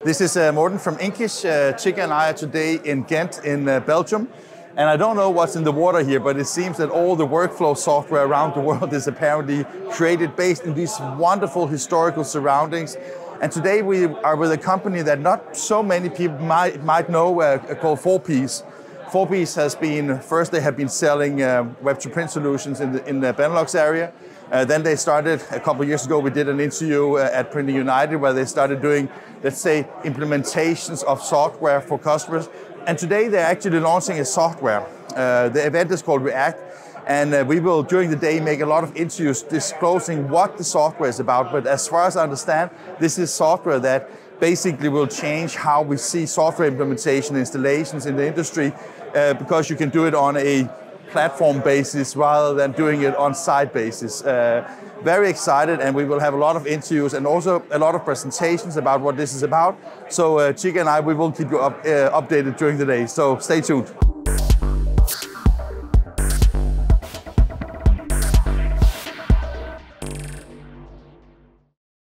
This is Morten from Inkish. Chica and I are today in Ghent in Belgium. And I don't know what's in the water here, but it seems that all the workflow software around the world is apparently created based in these wonderful historical surroundings. And today we are with a company that not so many people might know called 4Ps. 4Ps has been, first they have been selling web-to-print solutions in the Benelux area. Then they started, a couple of years ago, we did an interview at Printing United where they started doing, let's say, implementations of software for customers. And today they're actually launching a software. The event is called React. And we will, during the day, make a lot of interviews disclosing what the software is about. But as far as I understand, this is software that basically will change how we see software implementation installations in the industry because you can do it on a platform basis rather than doing it on site basis. Very excited, and we will have a lot of interviews and also a lot of presentations about what this is about. So Chica and I, we will keep you updated during the day, so stay tuned.